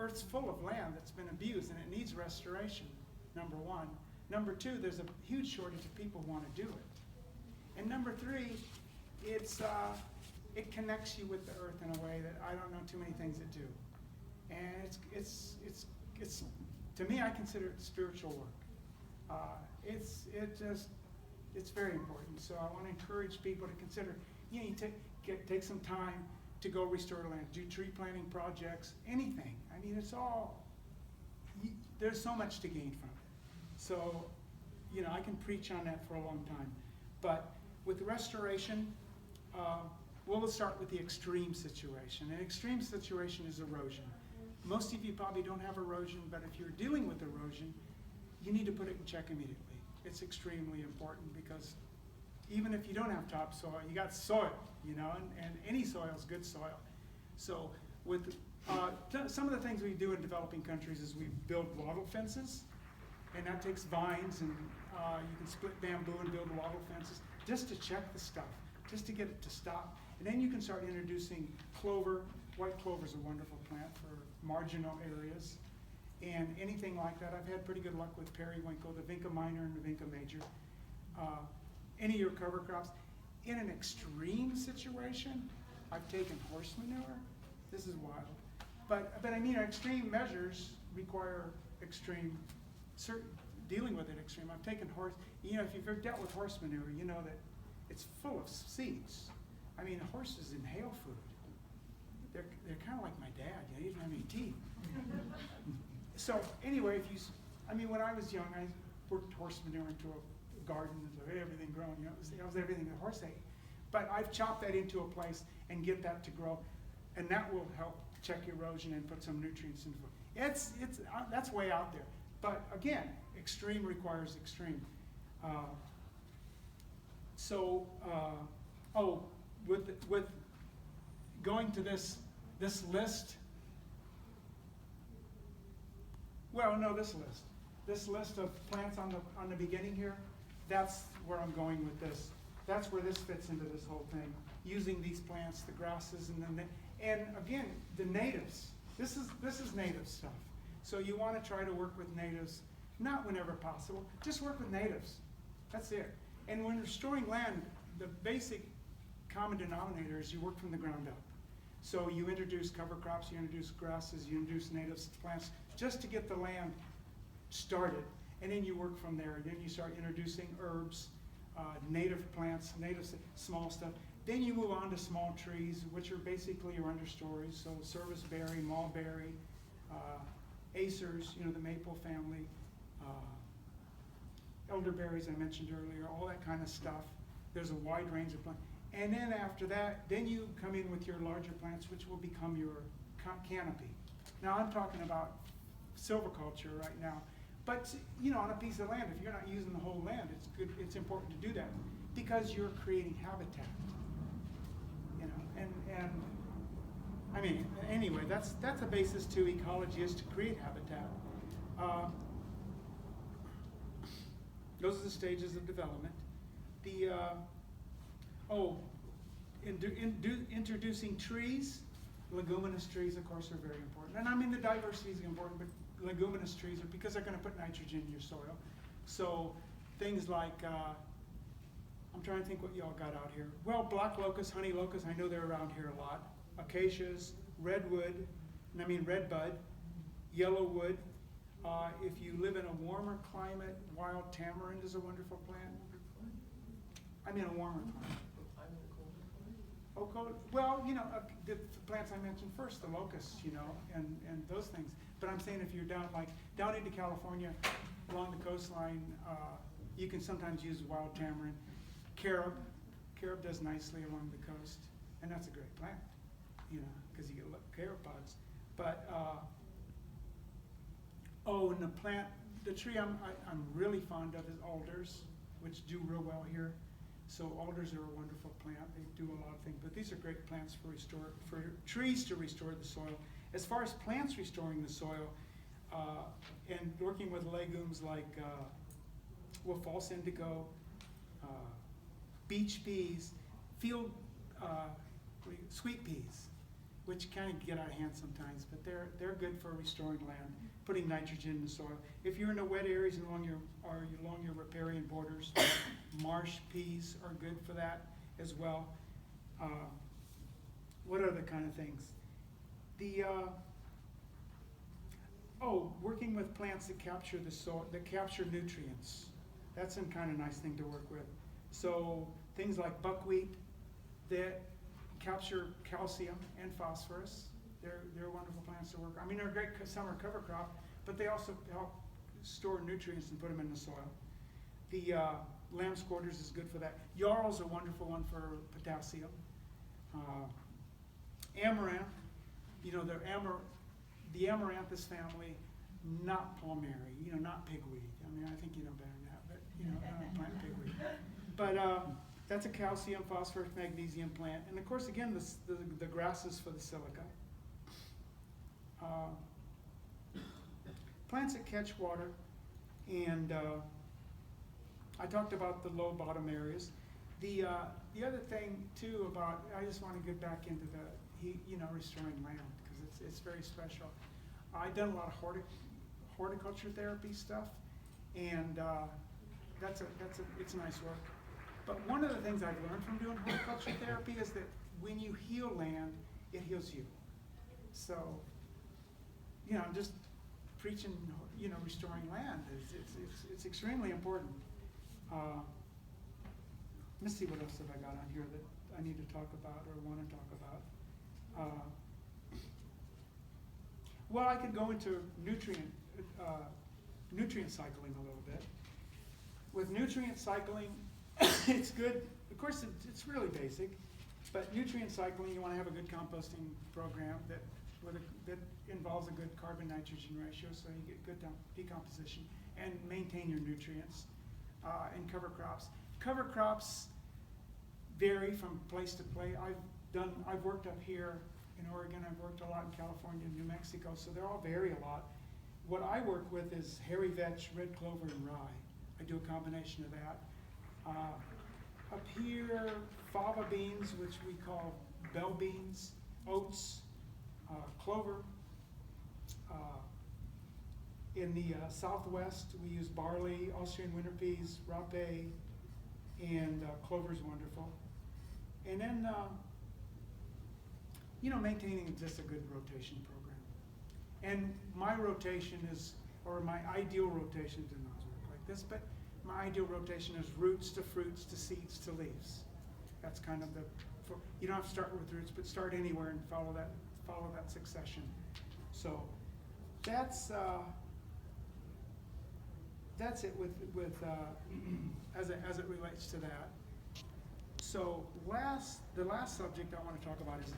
Earth's full of land that's been abused and it needs restoration, number one. Number two, there's a huge shortage of people who want to do it. And number three, it connects you with the earth in a way that I don't know too many things that do. And it's to me, I consider it spiritual work. It's very important. So I want to encourage people to consider, you take some time to go restore land, do tree planting projects, anything. I mean, there's so much to gain from it. So, I can preach on that for a long time. But with restoration, we'll start with the extreme situation. An extreme situation is erosion. Most of you probably don't have erosion, but if you're dealing with erosion, you need to put it in check immediately. It's extremely important because even if you don't have topsoil, you got soil, and any soil is good soil. So with some of the things we do in developing countries is we build wattle fences, and that takes vines, and you can split bamboo and build wattle fences just to check the stuff, just to get it to stop. And then you can start introducing clover. White clover is a wonderful plant for marginal areas. And anything like that, I've had pretty good luck with periwinkle, the Vinca minor and the Vinca major. Any of your cover crops. In an extreme situation, I've taken horse manure. This is wild. But I mean, extreme measures require extreme, dealing with it extreme. I've taken horse, if you've ever dealt with horse manure, you know that it's full of seeds. I mean, horses inhale food. They're kind of like my dad, he doesn't have any teeth. So anyway, when I was young, I worked horse manure into a garden, so everything growing, it was everything the horse ate. But I've chopped that into a place and get that to grow, and that will help check erosion and put some nutrients into food. That's way out there. But again, extreme requires extreme. With going to this list. Well, no, this list of plants on the beginning here, that's where I'm going with this. That's where this fits into this whole thing. Using these plants, the grasses, and again, the natives. This is native stuff. So you want to try to work with natives, not whenever possible. Just work with natives. That's it. And when restoring land, the basic common denominator is you work from the ground up. So you introduce cover crops, you introduce grasses, you introduce native plants, just to get the land started. And then you work from there. Then you start introducing herbs, native plants, native small stuff. Then you move on to small trees, which are basically your understories. So serviceberry, mulberry, acers, the maple family, elderberries I mentioned earlier, all that kind of stuff. There's a wide range of plants. And then after that, then you come in with your larger plants, which will become your canopy. Now I'm talking about silviculture right now. But on a piece of land, if you're not using the whole land, it's important to do that because you're creating habitat. Anyway, that's a basis to ecology, is to create habitat. Those are the stages of development. Introducing trees. Leguminous trees, of course, are very important. And the diversity is important, but leguminous trees are because they're going to put nitrogen in your soil. So things like, I'm trying to think what y'all got out here. Well, black locust, honey locust, I know they're around here a lot. Acacias, redwood, redbud, yellowwood. If you live in a warmer climate, wild tamarind is a wonderful plant. A warmer climate. Oh, cold. Well, the plants I mentioned first, the locusts, and those things. But I'm saying if you're down into California, along the coastline, you can sometimes use wild tamarind. Carob does nicely along the coast, and that's a great plant, because you get carob pods. But and the tree I'm really fond of is alders, which do real well here. So alders are a wonderful plant. They do a lot of things, but these are great plants for trees to restore the soil. As far as plants restoring the soil, and working with legumes like false indigo, beach peas, field sweet peas. which kind of get out of hand sometimes, but they're good for restoring land, putting nitrogen in the soil. If you're in the wet areas and along your riparian borders, marsh peas are good for that as well. What other kind of things? Working with plants that capture the soil, that capture nutrients. That's a kind of nice thing to work with. So things like buckwheat that capture calcium and phosphorus. They're wonderful plants to work. I mean, they're a great summer cover crop, but they also help store nutrients and put them in the soil. The lamb's quarters is good for that. Yarrow's a wonderful one for potassium. Amaranth, the Amaranthus family, not palmary, not pigweed. I mean, I think you know better than that, but not plant pigweed. But that's a calcium, phosphorus, magnesium plant. And of course, again, the grasses for the silica. Plants that catch water, and I talked about the low bottom areas. The other thing too about, I just want to get back into restoring land, because it's very special. I've done a lot of horticulture therapy stuff, and it's nice work. But one of the things I've learned from doing horticulture therapy is that when you heal land, it heals you. So, I'm just preaching, restoring land. It's extremely important. Let's see, what else have I got on here that I need to talk about or want to talk about. Well, I could go into nutrient cycling a little bit. With nutrient cycling, it's good. Of course, it's really basic, but nutrient cycling, you want to have a good composting program that involves a good carbon-nitrogen ratio, so you get good decomposition, and maintain your nutrients. And cover crops. Cover crops vary from place to place. I've worked up here in Oregon. I've worked a lot in California and New Mexico, so they all vary a lot. What I work with is hairy vetch, red clover, and rye. I do a combination of that. Up here, fava beans, which we call bell beans, oats, clover. In the southwest, we use barley, Austrian winter peas, rape, and clover's wonderful. And then, maintaining just a good rotation program. And my rotation my ideal rotation, does not work like this, but my ideal rotation is roots to fruits to seeds to leaves. That's kind of you don't have to start with roots, but start anywhere and follow that succession. So that's it with as it relates to that. So the last subject I want to talk about is